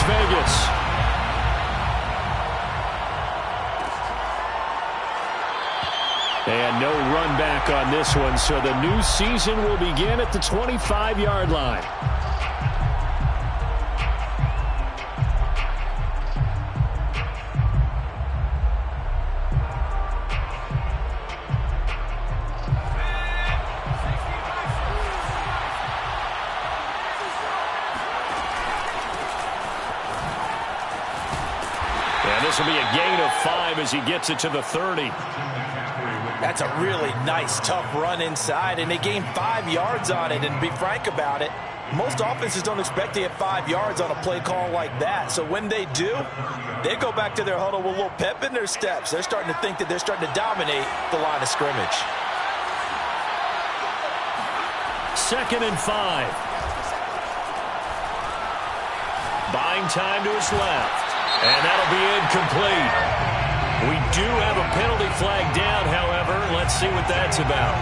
Las Vegas. And no run back on this one, so the new season will begin at the 25-yard line. And this will be a gain of 5 as he gets it to the 30. That's a really nice, tough run inside, and they gained 5 yards on it. And to be frank about it, most offenses don't expect to get 5 yards on a play call like that. So when they do, they go back to their huddle with a little pep in their steps. They're starting to think that they're starting to dominate the line of scrimmage. 2nd and 5. Buying time to his left. And that'll be incomplete. We do have a penalty flag down, however. Let's see what that's about.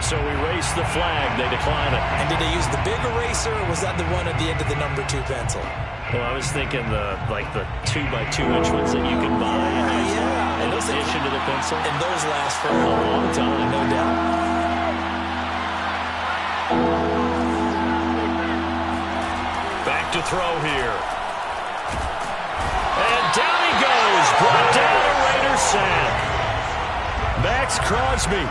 So we race the flag. They decline it. And did they use the big eraser, or was that the one at the end of the number 2 pencil? Well, I was thinking the 2x2-inch ones that you can buy. Yeah. In addition to the pencil. And those last for a long time. No doubt. Back to throw here. And down he goes. Brought down a Raider sack. Maxx Crosby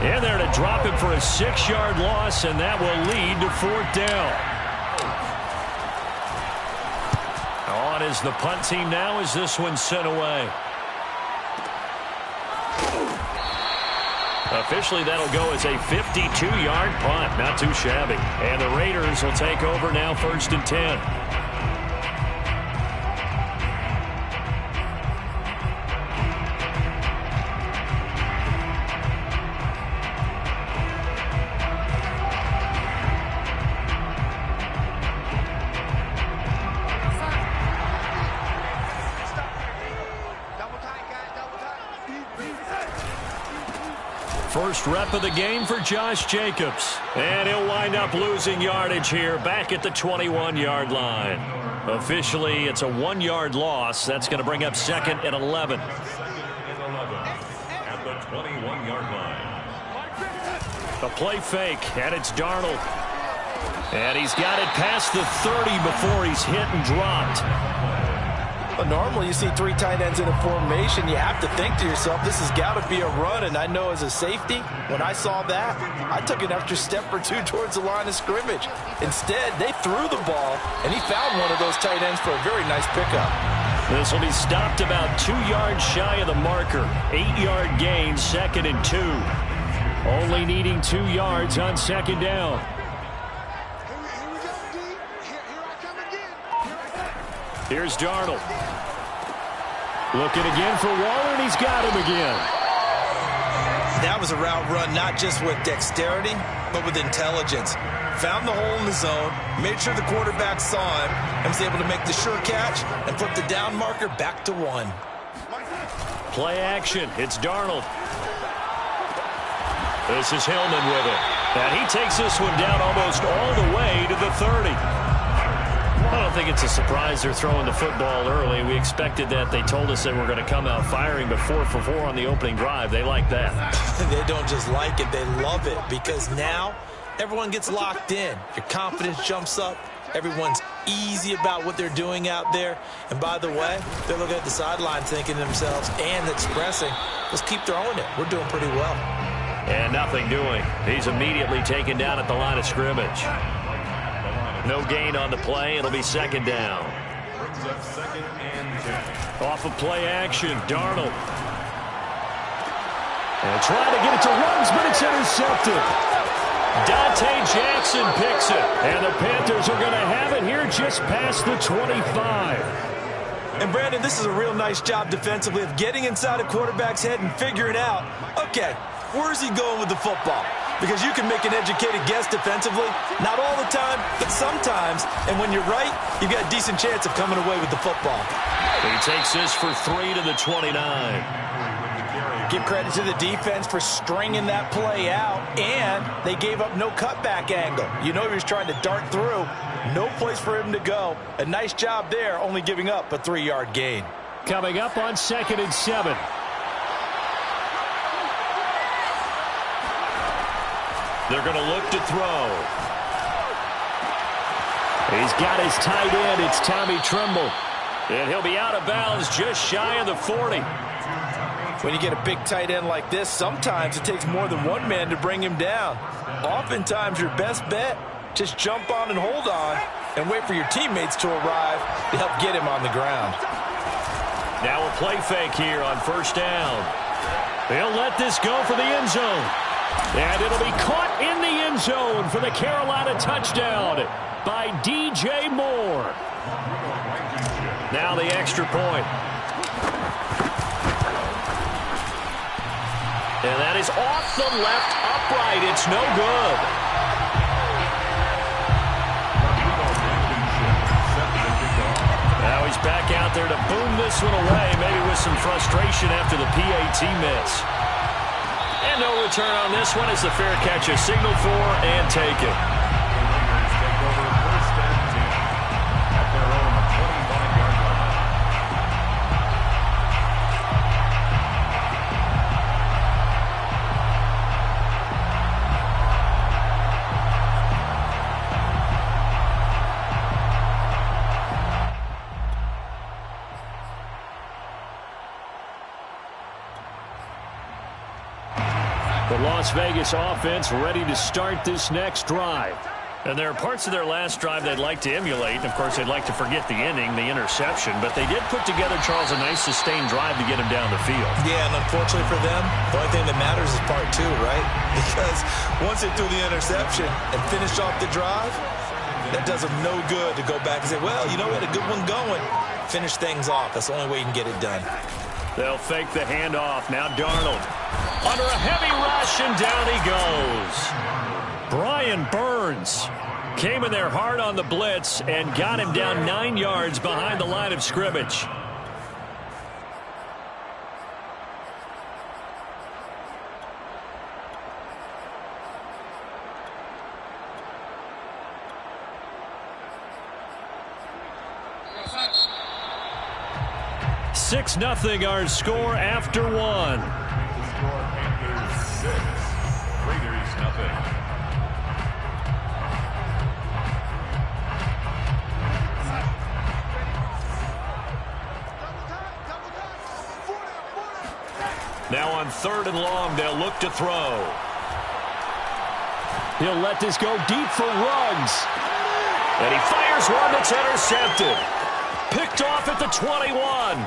in there to drop him for a 6-yard loss, and that will lead to 4th down. On is the punt team now as this one's sent away. Officially, that'll go as a 52-yard punt. Not too shabby. And the Raiders will take over now 1st and 10. First rep of the game for Josh Jacobs. And he'll wind up losing yardage here back at the 21-yard line. Officially, it's a 1-yard loss. That's going to bring up 2nd and 11. At the 21-yard line. A play fake, and it's Darnold. And he's got it past the 30 before he's hit and dropped. Well, normally you see 3 tight ends in a formation. You have to think to yourself, this has got to be a run. And I know as a safety, when I saw that, I took an extra step or 2 towards the line of scrimmage. Instead, they threw the ball, and he found one of those tight ends for a very nice pickup. This will be stopped about 2 yards shy of the marker. 8-yard gain, 2nd and 2. Only needing 2 yards on 2nd down. Here's Darnold. Looking again for Waller, and he's got him again. That was a route run not just with dexterity, but with intelligence. Found the hole in the zone, made sure the quarterback saw him, and was able to make the sure catch and flip the down marker back to 1. Play action. It's Darnold. This is Hillman with it. And he takes this one down almost all the way to the 30. I don't think it's a surprise they're throwing the football early. We expected that. They told us they were going to come out firing, but 4 for 4 on the opening drive. They like that. They don't just like it, they love it, because now everyone gets locked in. Your confidence jumps up. Everyone's easy about what they're doing out there. And by the way, they're looking at the sideline thinking to themselves and expressing, let's keep throwing it. We're doing pretty well. And nothing doing. He's immediately taken down at the line of scrimmage. No gain on the play. It'll be 2nd down. Off of play action, Darnold. And trying to get it to Ruggs, but it's intercepted. Dante Jackson picks it. And the Panthers are going to have it here just past the 25. And Brandon, this is a real nice job defensively of getting inside a quarterback's head and figuring out, okay, where's he going with the football? Because you can make an educated guess defensively. Not all the time, but sometimes. And when you're right, you've got a decent chance of coming away with the football. He takes this for 3 to the 29. Give credit to the defense for stringing that play out, and they gave up no cutback angle. You know he was trying to dart through. No place for him to go. A nice job there, only giving up a 3-yard gain. Coming up on 2nd and 7. They're going to look to throw. He's got his tight end. It's Tommy Tremble. And he'll be out of bounds just shy of the 40. When you get a big tight end like this, sometimes it takes more than one man to bring him down. Oftentimes, your best bet, just jump on and hold on and wait for your teammates to arrive to help get him on the ground. Now a play fake here on 1st down. They'll let this go for the end zone. And it'll be caught in the end zone for the Carolina touchdown by DJ Moore. Now the extra point. And that is off the left upright. It's no good. Now he's back out there to boom this one away, maybe with some frustration after the PAT miss. And no return on this one as the fair catch is signaled for and taken. The Las Vegas offense ready to start this next drive. And there are parts of their last drive they'd like to emulate. And, of course, they'd like to forget the inning, the interception. But they did put together, Charles, a nice sustained drive to get him down the field. Yeah, and unfortunately for them, the only thing that matters is part 2, right? Because once they threw the interception and finished off the drive, that does them no good to go back and say, well, you know, we had a good one going. Finish things off. That's the only way you can get it done. They'll fake the handoff. Now Darnold under a heavy rush, and down he goes. Brian Burns came in there hard on the blitz and got him down 9 yards behind the line of scrimmage. Six 0 our score after one. Raiders 0. Now on 3rd and long, they'll look to throw. He'll let this go deep for Ruggs. And he fires one that's intercepted. Picked off at the 21.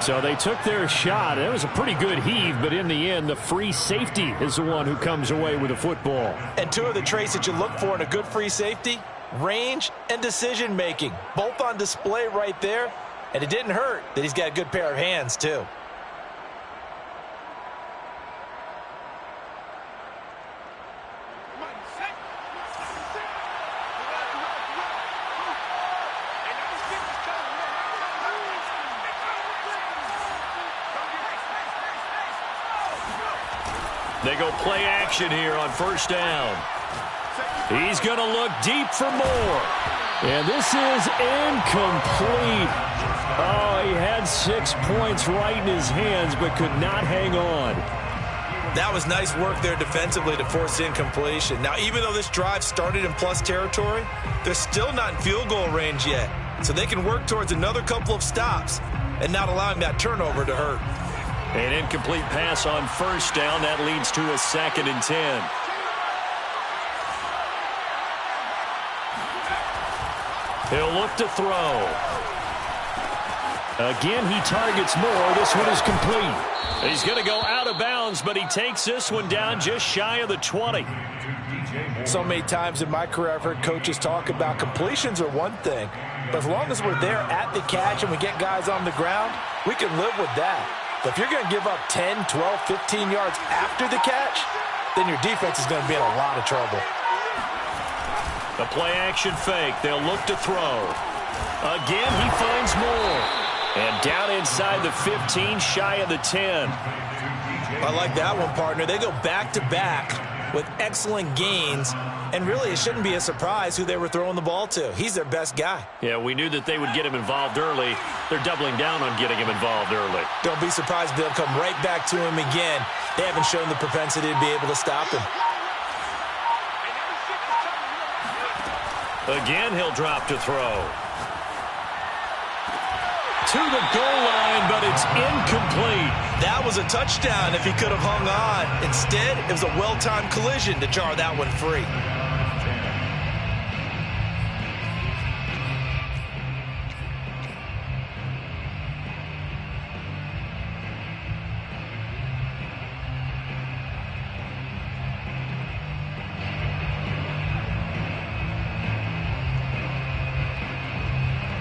So they took their shot. It was a pretty good heave, but in the end, the free safety is the one who comes away with the football. And 2 of the traits that you look for in a good free safety, range and decision-making, both on display right there. And it didn't hurt that he's got a good pair of hands, too. They go play action here on 1st down. He's going to look deep for Moore. And this is incomplete. Oh, he had 6 points right in his hands, but could not hang on. That was nice work there defensively to force incompletion. Now, even though this drive started in plus territory, they're still not in field goal range yet. So they can work towards another couple of stops and not allowing that turnover to hurt. An incomplete pass on 1st down. That leads to a 2nd and 10. He'll look to throw. Again, he targets Moore. This one is complete. He's going to go out of bounds, but he takes this one down just shy of the 20. So many times in my career, I've heard coaches talk about completions are one thing, but as long as we're there at the catch and we get guys on the ground, we can live with that. But if you're going to give up 10, 12, 15 yards after the catch, then your defense is going to be in a lot of trouble. The play-action fake. They'll look to throw. Again, he finds more. And down inside the 15, shy of the 10. I like that one, partner. They go back-to-back with excellent gains. And really, it shouldn't be a surprise who they were throwing the ball to. He's their best guy. Yeah, we knew that they would get him involved early. They're doubling down on getting him involved early. Don't be surprised if they'll come right back to him again. They haven't shown the propensity to be able to stop him. Again, he'll drop to throw. To the goal line, but it's incomplete. That was a touchdown if he could have hung on. Instead, it was a well-timed collision to jar that one free.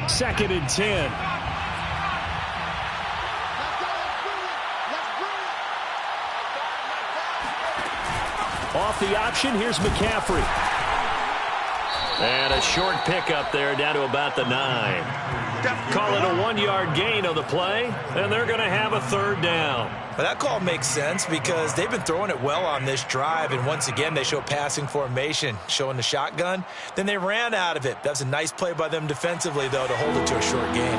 Second and 10. Off the option, here's McCaffrey. And a short pickup there down to about the 9. Call it a 1-yard gain on the play, and they're going to have a third down. But that call makes sense because they've been throwing it well on this drive, and once again they show passing formation, showing the shotgun. Then they ran out of it. That's a nice play by them defensively, though, to hold it to a short gain.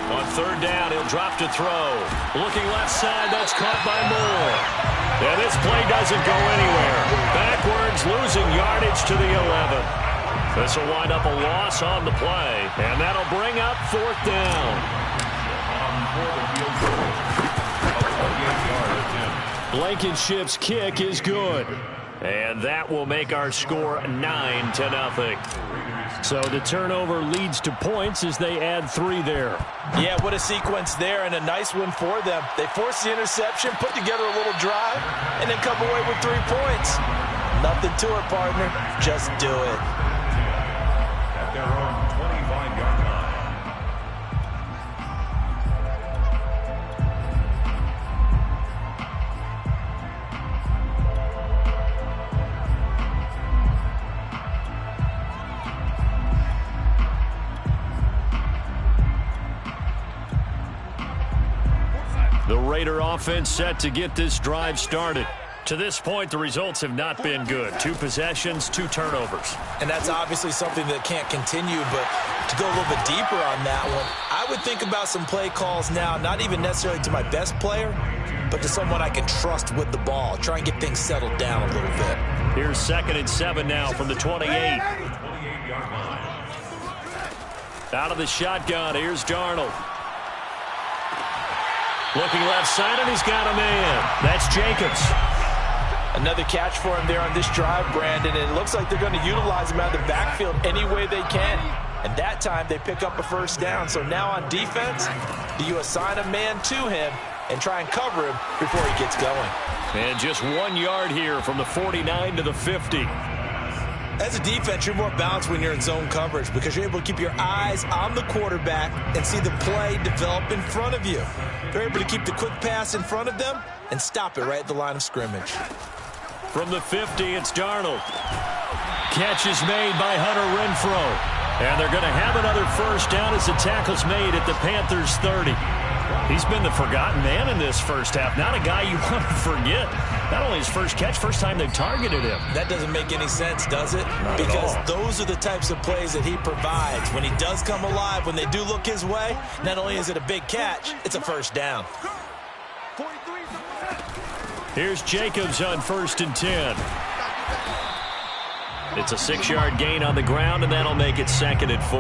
On third down, he'll drop to throw. Looking left side, that's caught by Moore. And this play doesn't go anywhere. Backwards, losing yardage to the 11. This will wind up a loss on the play, and that'll bring up fourth down. Blankenship's kick is good, and that will make our score 9-0. So the turnover leads to points as they add 3 there. Yeah, what a sequence there, and a nice one for them. They force the interception, put together a little drive, and then come away with 3 points. Nothing to it, partner. Just do it. At their own 25-yard line. The Raider offense set to get this drive started. To this point, the results have not been good. 2 possessions, 2 turnovers. And that's obviously something that can't continue, but to go a little bit deeper on that one, I would think about some play calls now, not even necessarily to my best player, but to someone I can trust with the ball. Try and get things settled down a little bit. Here's 2nd and 7 now from the 28. Out of the shotgun, here's Darnold. Looking left side, and he's got a man. That's Jacobs. Another catch for him there on this drive, Brandon, and it looks like they're going to utilize him out of the backfield any way they can. And that time they pick up a first down. So now on defense, do you assign a man to him and try and cover him before he gets going? And just 1 yard here from the 49 to the 50. As a defense, you're more balanced when you're in zone coverage because you're able to keep your eyes on the quarterback and see the play develop in front of you. They're able to keep the quick pass in front of them and stop it right at the line of scrimmage. From the 50, it's Darnold. Catch is made by Hunter Renfrow. And they're going to have another first down as the tackle's made at the Panthers' 30. He's been the forgotten man in this first half. Not a guy you want to forget. Not only his first catch, first time they've targeted him. That doesn't make any sense, does it? Not because at all. Those are the types of plays that he provides. When he does come alive, when they do look his way, not only is it a big catch, it's a first down. Here's Jacobs on 1st and 10. It's a 6-yard gain on the ground, and that'll make it 2nd and 4.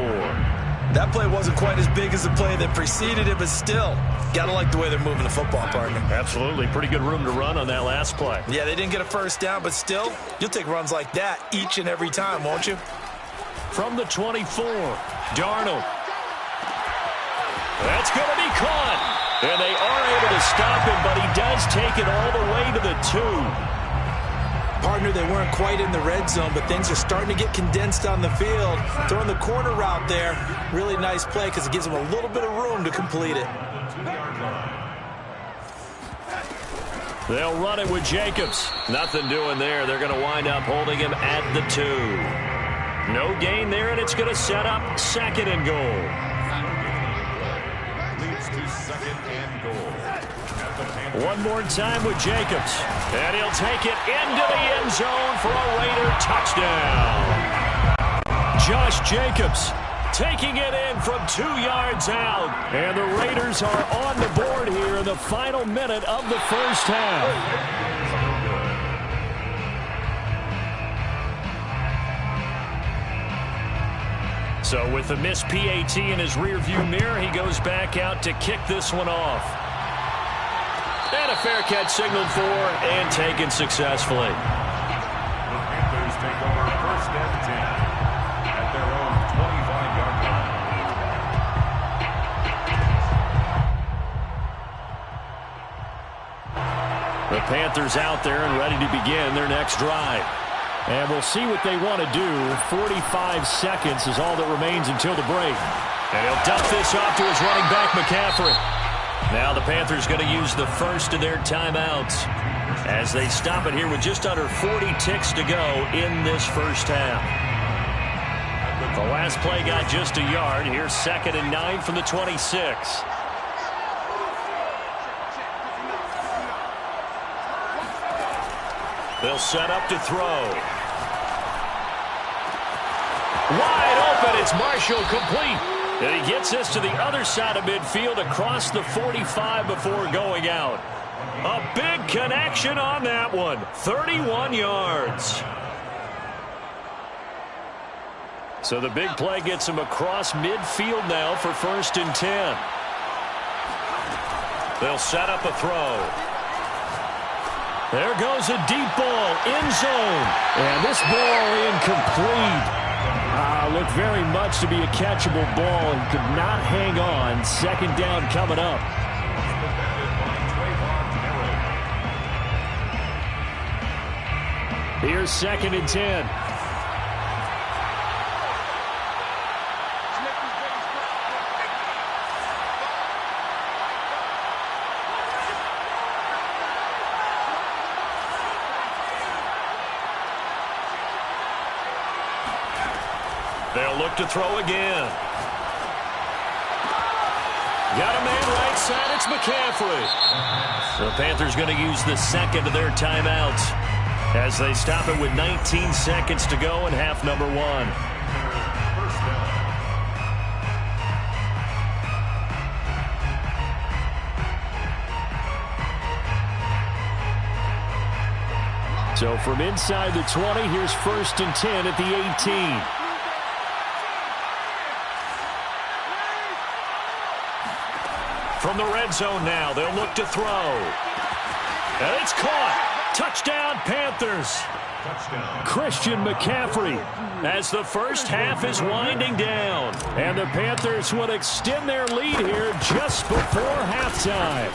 That play wasn't quite as big as the play that preceded it, but still, gotta like the way they're moving the football, partner. Absolutely. Pretty good room to run on that last play. Yeah, they didn't get a first down, but still, you'll take runs like that each and every time, won't you? From the 24, Darnold. That's going to be caught. And they are able to stop him, but he does take it all the way to the 2. Partner, they weren't quite in the red zone, but things are starting to get condensed on the field. Throwing the corner route there, really nice play because it gives them a little bit of room to complete it. They'll run it with Jacobs. Nothing doing there. They're going to wind up holding him at the 2. No gain there, and it's going to set up 2nd and goal. Leads to 2nd and goal. One more time with Jacobs. And he'll take it into the end zone for a Raider touchdown. Josh Jacobs taking it in from 2 yards out. And the Raiders are on the board here in the final minute of the first half. So with the missed PAT in his rearview mirror, he goes back out to kick this one off. And a fair catch signaled for and taken successfully. The Panthers take over 1st and 10 at their own 25-yard line. The Panthers out there and ready to begin their next drive. And we'll see what they want to do. 45 seconds is all that remains until the break. And he'll dump this off to his running back, McCaffrey. Now the Panthers going to use the first of their timeouts as they stop it here with just under 40 ticks to go in this first half. The last play got just a yard. Here's 2nd and 9 from the 26. They'll set up to throw. Wide open, it's Marshall, complete. And he gets this to the other side of midfield across the 45 before going out. A big connection on that one. 31 yards. So the big play gets him across midfield now for 1st and 10. They'll set up a throw. There goes a deep ball, end zone. And this ball incomplete. Looked very much to be a catchable ball and could not hang on. 2nd down coming up. Here's 2nd and 10. They'll look to throw again. Got a man right side. It's McCaffrey. The Panthers going to use the 2nd of their timeouts as they stop it with 19 seconds to go in half number 1. So from inside the 20, here's 1st and 10 at the 18. From the red zone now, they'll look to throw. And it's caught. Touchdown, Panthers. Touchdown. Christian McCaffrey as the first half is winding down. And the Panthers will extend their lead here just before halftime.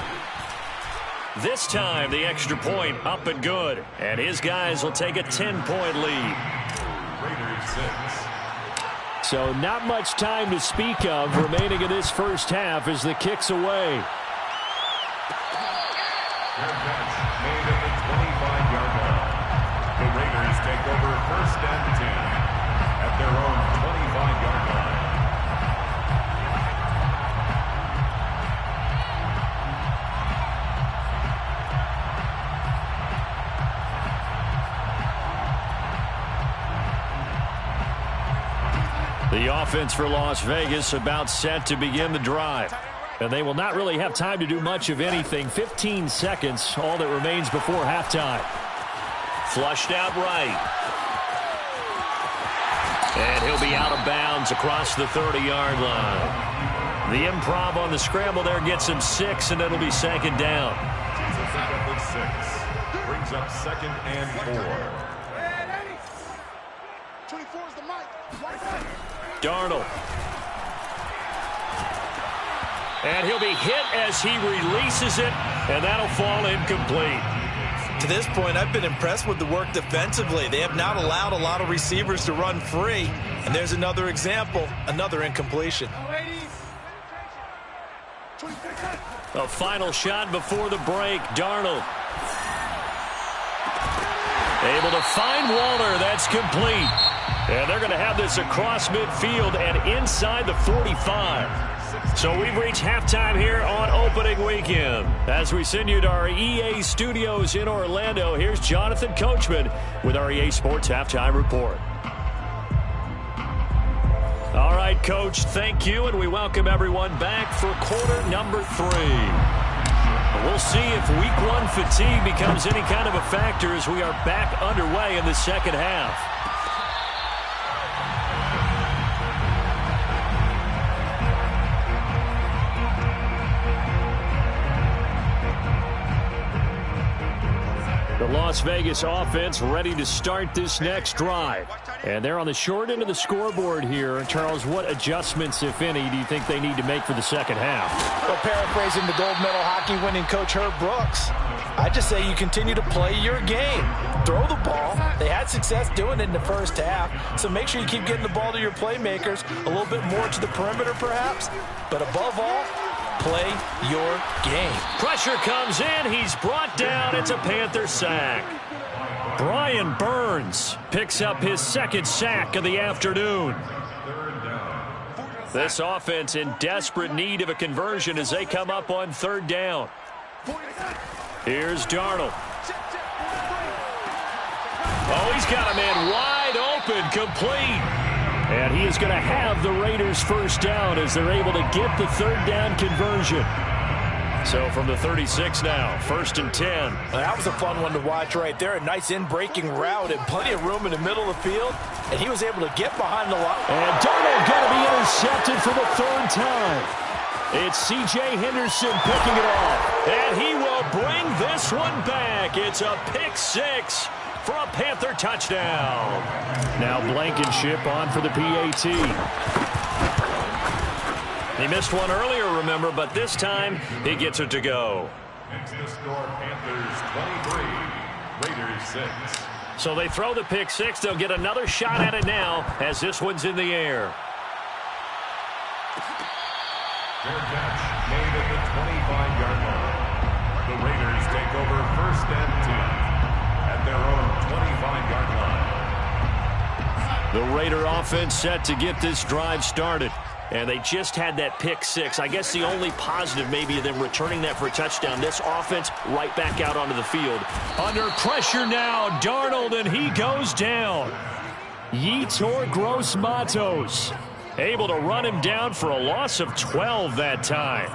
This time, the extra point up and good. And his guys will take a 10-point lead. Raiders 6. So not much time to speak of remaining in this first half as the kick's away. Fair catch made at the 25-yard line. The Raiders take over 1st and 10 at their own 25-yard line. The offense for Las Vegas about set to begin the drive. And they will not really have time to do much of anything. 15 seconds, all that remains before halftime. Flushed out right. And he'll be out of bounds across the 30-yard line. The improv on the scramble there gets him 6, and it'll be 2nd down. Jesus up with 6. Brings up 2nd and 4. Darnold. And he'll be hit as he releases it, and that'll fall incomplete. To this point, I've been impressed with the work defensively. They have not allowed a lot of receivers to run free. And there's another example, another incompletion. A final shot before the break. Darnold. Able to find Waller. That's complete. And they're going to have this across midfield and inside the 45. So we've reached halftime here on opening weekend. As we send you to our EA studios in Orlando, here's Jonathan Coachman with our EA Sports Halftime Report. All right, Coach, thank you, and we welcome everyone back for quarter number 3. We'll see if week 1 fatigue becomes any kind of a factor as we are back underway in the second half. The Las Vegas offense ready to start this next drive. And they're on the short end of the scoreboard here. Charles, what adjustments, if any, do you think they need to make for the second half? Well, paraphrasing the gold medal hockey winning coach Herb Brooks, I just say you continue to play your game. Throw the ball. They had success doing it in the first half, so make sure you keep getting the ball to your playmakers, a little bit more to the perimeter perhaps, but above all, play your game. Pressure comes in. He's brought down. It's a Panther sack. Brian Burns picks up his second sack of the afternoon. This offense in desperate need of a conversion as they come up on third down. Here's Darnold. Oh, he's got a man wide open, complete. And he is going to have the Raiders first down as they're able to get the third down conversion. So from the 36 now, 1st and 10. That was a fun one to watch right there. A nice in-breaking route and plenty of room in the middle of the field. And he was able to get behind the line. And Darnold going to be intercepted for the 3rd time. It's C.J. Henderson picking it off. And he will bring this one back. It's a pick 6 for a Panther touchdown. Now Blankenship on for the PAT. He missed one earlier, remember, but this time he gets it to go. Makes the score Panthers 23, Raiders 6. So they throw the pick 6. They'll get another shot at it now as this one's in the air. Fair catch made at the 25-yard line. The Raiders take over 1st and 10 at their own 25-yard line. The Raider offense set to get this drive started. And they just had that pick 6. I guess the only positive maybe of them returning that for a touchdown. This offense right back out onto the field. Under pressure now, Darnold, and he goes down. Yetur Gross-Matos able to run him down for a loss of 12 that time.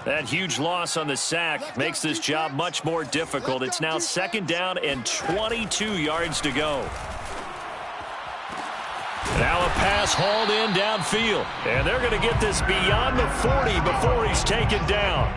That huge loss on the sack makes this job much more difficult. It's now 2nd down and 22 yards to go. Now a pass hauled in downfield. And they're going to get this beyond the 40 before he's taken down.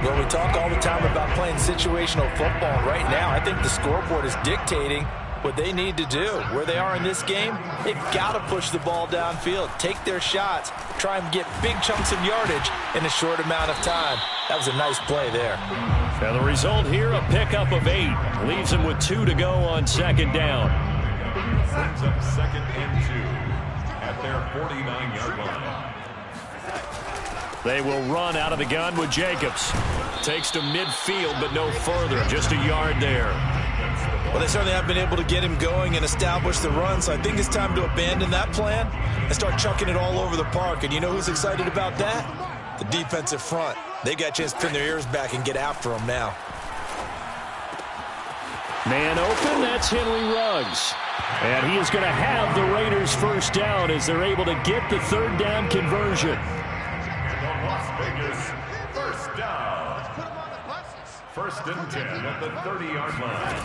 Well, we talk all the time about playing situational football. Right now, I think the scoreboard is dictating what they need to do. Where they are in this game, they've got to push the ball downfield, take their shots, try and get big chunks of yardage in a short amount of time. That was a nice play there. Now the result here, a pickup of 8. Leaves them with 2 to go on 2nd down. Brings up 2nd and 2 at their 49-yard line. They will run out of the gun with Jacobs. Takes to midfield, but no further. Just a yard there. Well, they certainly have been able to get him going and establish the run, so I think it's time to abandon that plan and start chucking it all over the park. And you know who's excited about that? The defensive front. They got a chance to pin their ears back and get after him now. Man open, that's Henry Ruggs. And he is going to have the Raiders first down as they're able to get the 3rd down conversion. And the Las Vegas first down. 1st and 10 at the 30-yard line.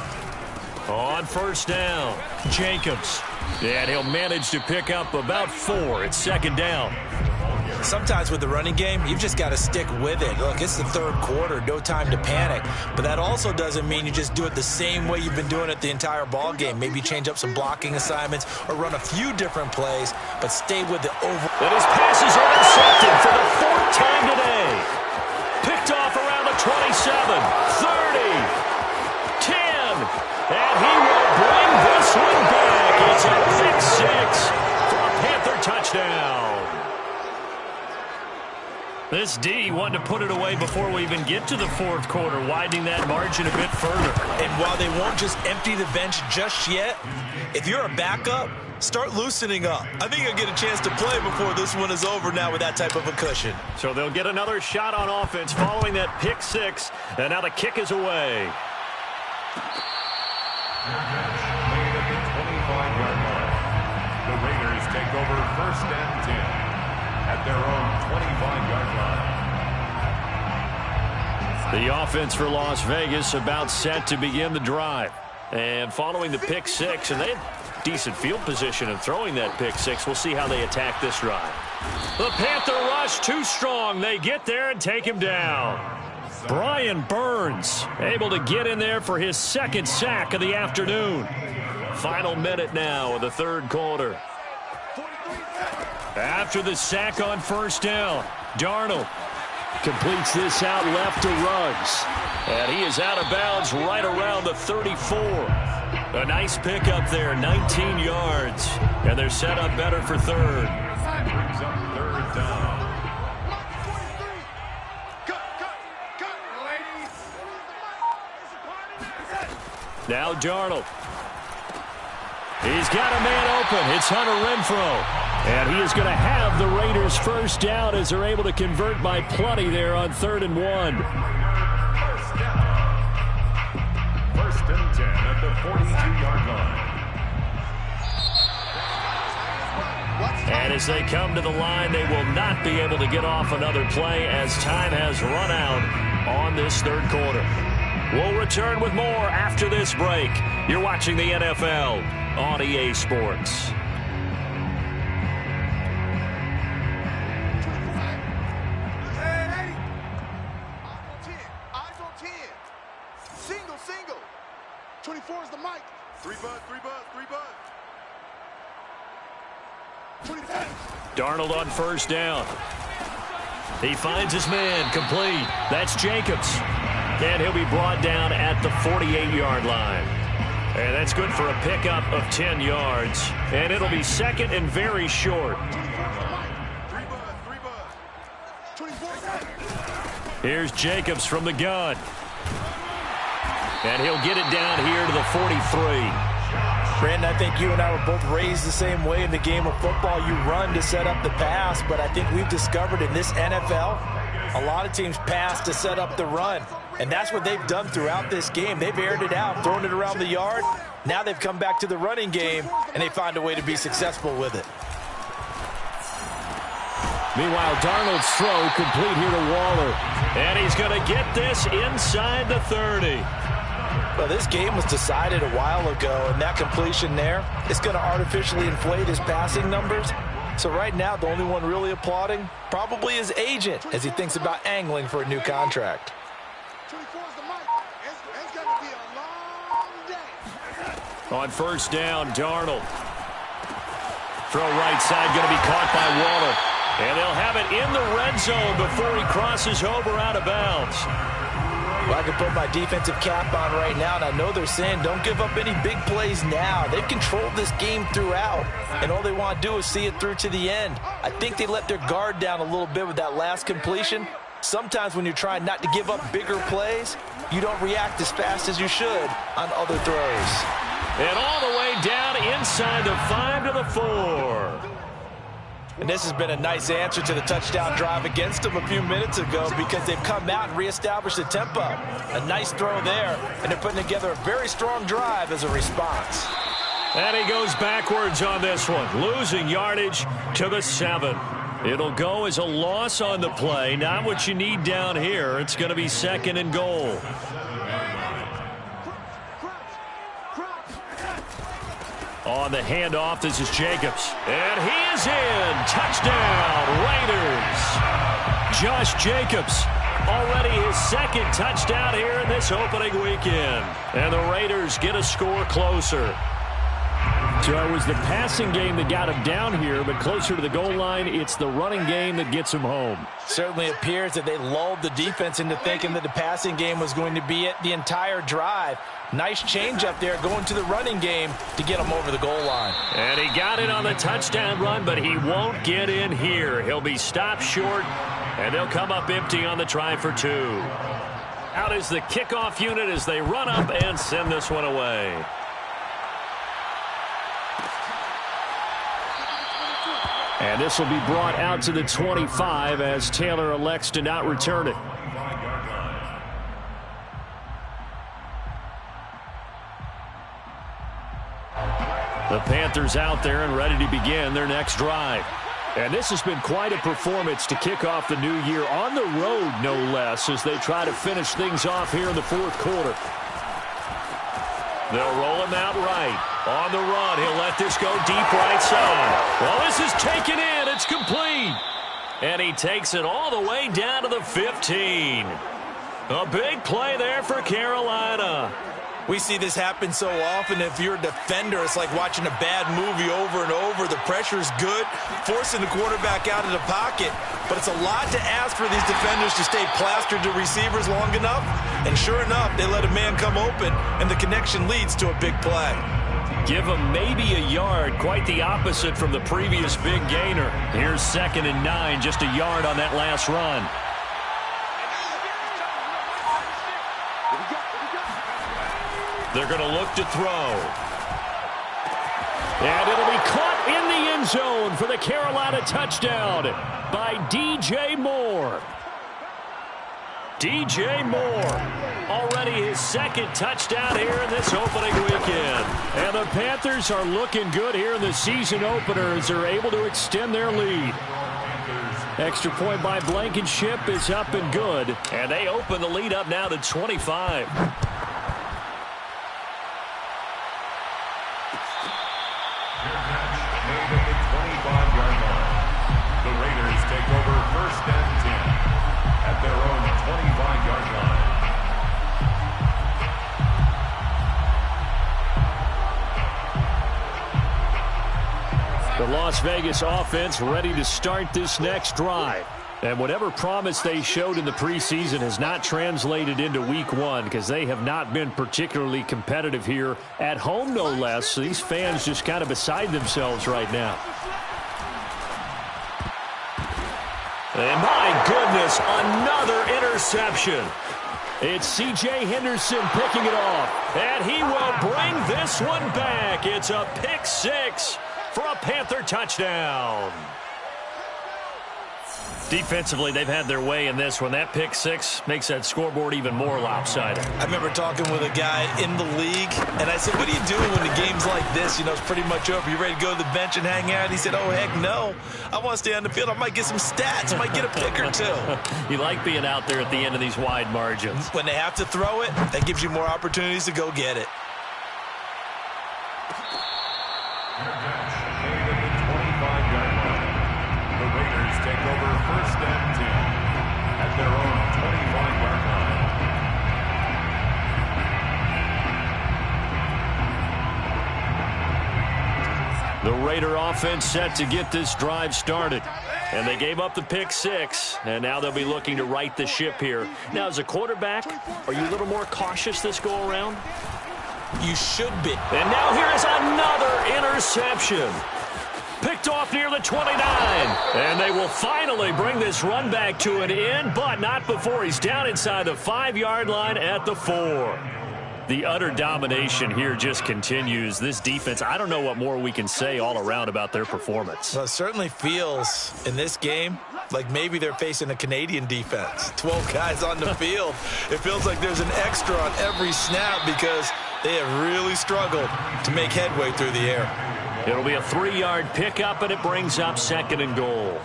On 1st down, Jacobs. And he'll manage to pick up about 4 at 2nd down. Sometimes with the running game, you've just got to stick with it. Look, it's the 3rd quarter, no time to panic. But that also doesn't mean you just do it the same way you've been doing it the entire ball game. Maybe change up some blocking assignments or run a few different plays, but stay with the over. And his pass is intercepted for the 4th time today. Picked off around the 27, 30, 10, and he will bring this one back. It's a pick 6 for a Panther touchdown. This D wanted to put it away before we even get to the 4th quarter, widening that margin a bit further. And while they won't just empty the bench just yet, if you're a backup, start loosening up. I think he'll get a chance to play before this one is over now with that type of a cushion. So they'll get another shot on offense following that pick six, and now the kick is away. Made at the 25-yard line. The Raiders take over 1st and 10 at their own 25-yard line. The offense for Las Vegas about set to begin the drive. And following the pick six, and they had decent field position in throwing that pick six. We'll see how they attack this drive. The Panther rush too strong. They get there and take him down. Brian Burns able to get in there for his second sack of the afternoon. Final minute now of the third quarter. After the sack on first down, Darnold completes this out left to Ruggs. And he is out of bounds right around the 34. A nice pickup there, 19 yards. And they're set up better for third. Brings up 3rd down. Now Darnold. He's got a man open. It's Hunter Renfrow. And he is going to have the Raiders first down as they're able to convert by plenty there on 3rd and 1. First down. 1st and 10 at the 42-yard line. And as they come to the line, they will not be able to get off another play as time has run out on this third quarter. We'll return with more after this break. You're watching the NFL on EA Sports. Eyes on 10. Single. 24 is the mic. 3 bud. 25. Darnold on first down. He finds his man complete. That's Jacobs. And he'll be brought down at the 48-yard line. And that's good for a pickup of 10 yards. And it'll be second and very short. 3 bud. 24. Here's Jacobs from the gun. And he'll get it down here to the 43. Brandon, I think you and I were both raised the same way in the game of football. You run to set up the pass, but I think we've discovered in this NFL, a lot of teams pass to set up the run. And that's what they've done throughout this game. They've aired it out, thrown it around the yard. Now they've come back to the running game, and they find a way to be successful with it. Meanwhile, Darnold's throw complete here to Waller. And he's going to get this inside the 30. Well, this game was decided a while ago, and that completion there is going to artificially inflate his passing numbers. So right now, the only one really applauding probably his agent as he thinks about angling for a new contract. 24 is the mic. It's going to be a long day. On first down, Darnold. Throw right side going to be caught by Waller. And they'll have it in the red zone before he crosses over out of bounds. Well, I can put my defensive cap on right now, and I know they're saying don't give up any big plays now. They've controlled this game throughout, and all they want to do is see it through to the end. I think they let their guard down a little bit with that last completion. Sometimes when you're trying not to give up bigger plays, you don't react as fast as you should on other throws. And all the way down inside the 5 to the 4. And this has been a nice answer to the touchdown drive against them a few minutes ago because they've come out and reestablished the tempo. A nice throw there, and they're putting together a very strong drive as a response. And he goes backwards on this one, losing yardage to the 7. It'll go as a loss on the play. Not what you need down here. It's going to be 2nd and goal. On the handoff, this is Jacobs. And he is in. Touchdown, Raiders. Josh Jacobs, already his second touchdown here in this opening weekend. And the Raiders get a score closer. So it was the passing game that got him down here, but closer to the goal line, it's the running game that gets him home. Certainly appears that they lulled the defense into thinking that the passing game was going to be it the entire drive. Nice change up there going to the running game to get him over the goal line. And he got it on the touchdown run, but he won't get in here. He'll be stopped short, and they'll come up empty on the try for 2. Out is the kickoff unit as they run up and send this one away. And this will be brought out to the 25 as Taylor elects to not return it. The Panthers out there and ready to begin their next drive. And this has been quite a performance to kick off the new year on the road, no less, as they try to finish things off here in the fourth quarter. They'll roll him out right. On the run, he'll let this go deep right side. Well, this is taken in. It's complete. And he takes it all the way down to the 15. A big play there for Carolina. We see this happen so often. If you're a defender, it's like watching a bad movie over and over. The pressure's good, forcing the quarterback out of the pocket. But it's a lot to ask for these defenders to stay plastered to receivers long enough. And sure enough, they let a man come open, and the connection leads to a big play. Give him maybe a yard, quite the opposite from the previous big gainer. Here's 2nd and 9, just a yard on that last run. They're going to look to throw. And it'll be caught in the end zone for the Carolina touchdown by DJ Moore. DJ Moore, already his 2nd touchdown here in this opening weekend. And the Panthers are looking good here in the season opener as they're able to extend their lead. Extra point by Blankenship is up and good. And they open the lead up now to 25. The Las Vegas offense ready to start this next drive. And whatever promise they showed in the preseason has not translated into week 1 because they have not been particularly competitive here at home, no less. So these fans just kind of beside themselves right now. And my goodness, another interception. It's C.J. Henderson picking it off. And he will bring this one back. It's a pick 6. For a Panther touchdown. Defensively, they've had their way in this one. That pick 6 makes that scoreboard even more lopsided. I remember talking with a guy in the league, and I said, what are you doing when the game's like this? You know, it's pretty much over. You ready to go to the bench and hang out? He said, oh, heck no. I want to stay on the field. I might get some stats. I might get a pick or 2. You like being out there at the end of these wide margins. When they have to throw it, that gives you more opportunities to go get it. Take over 1st and 10 at their own 25-yard line. The Raider offense set to get this drive started. And they gave up the pick 6, and now they'll be looking to right the ship here. Now, as a quarterback, are you a little more cautious this go-around? You should be. And now here is another interception. Picked off near the 29. And they will finally bring this run back to an end, but not before he's down inside the 5-yard line at the 4. The utter domination here just continues. This defense, I don't know what more we can say all around about their performance. Well, it certainly feels in this game like maybe they're facing a Canadian defense. 12 guys on the field. It feels like there's an extra on every snap because they have really struggled to make headway through the air. It'll be a 3-yard pickup, and it brings up 2nd and goal.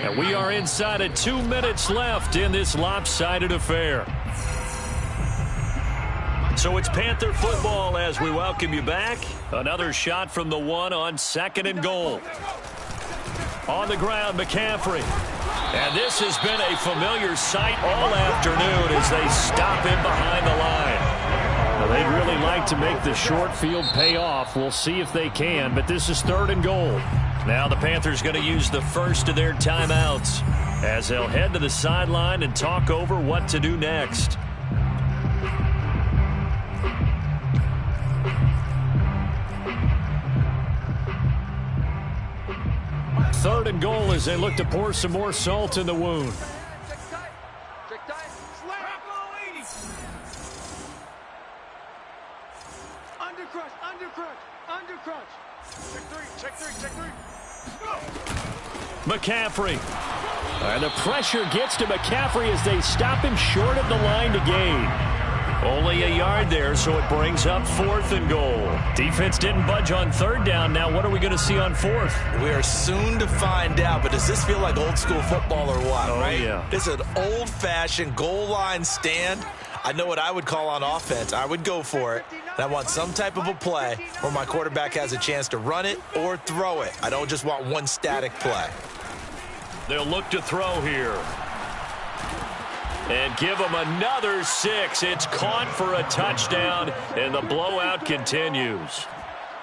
And we are inside of 2 minutes left in this lopsided affair. So it's Panther football as we welcome you back. Another shot from the 1 on 2nd and goal. On the ground, McCaffrey. And this has been a familiar sight all afternoon as they stop him behind the line. Well, they'd really like to make the short field pay off. We'll see if they can, but this is 3rd and goal. Now the Panthers going to use the first of their timeouts as they'll head to the sideline and talk over what to do next. Third and goal as they look to pour some more salt in the wound. Check three. McCaffrey. And the pressure gets to McCaffrey as they stop him short of the line to gain. Only a yard there, so it brings up 4th and goal. Defense didn't budge on 3rd down. Now what are we going to see on 4th? We are soon to find out, but does this feel like old school football or what, right? Yeah. This is an old-fashioned goal line stand. I know what I would call on offense. I would go for it. And I want some type of a play where my quarterback has a chance to run it or throw it. I don't just want one static play. They'll look to throw here. And give him another 6. It's caught for a touchdown, and the blowout continues.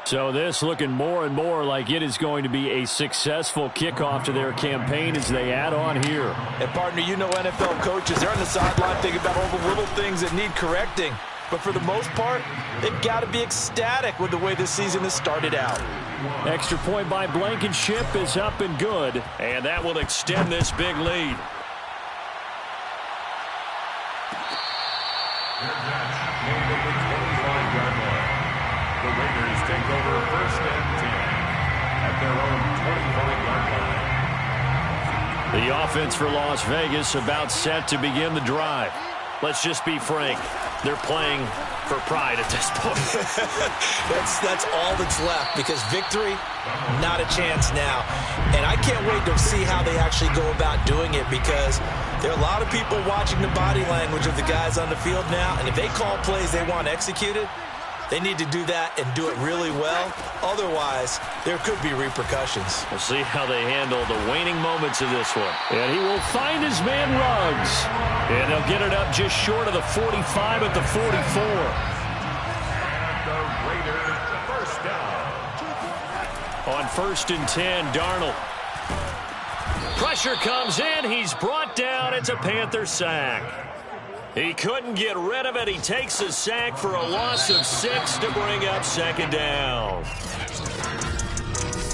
So this looking more and more like it is going to be a successful kickoff to their campaign as they add on here. And, partner, you know NFL coaches, they're on the sideline thinking about all the little things that need correcting. But for the most part, they've got to be ecstatic with the way this season has started out. Extra point by Blankenship is up and good, and that will extend this big lead. Made at the 25-yard line. The Raiders take over 1st and 10 at their own 25-yard line. The offense for Las Vegas about set to begin the drive. Let's just be frank. They're playing for pride at this point. That's all that's left, because victory, not a chance now. And I can't wait to see how they actually go about doing it, because there are a lot of people watching the body language of the guys on the field now, and if they call plays they want executed, they need to do that and do it really well. Otherwise, there could be repercussions. We'll see how they handle the waning moments of this one. And he will find his man Ruggs. And they'll get it up just short of the 45 at the 44. The Raiders first down. On 1st and 10, Darnold. Pressure comes in. He's brought down. It's a Panther sack. He couldn't get rid of it. He takes a sack for a loss of 6 to bring up 2nd down.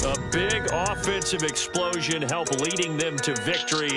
A big offensive explosion helped leading them to victory.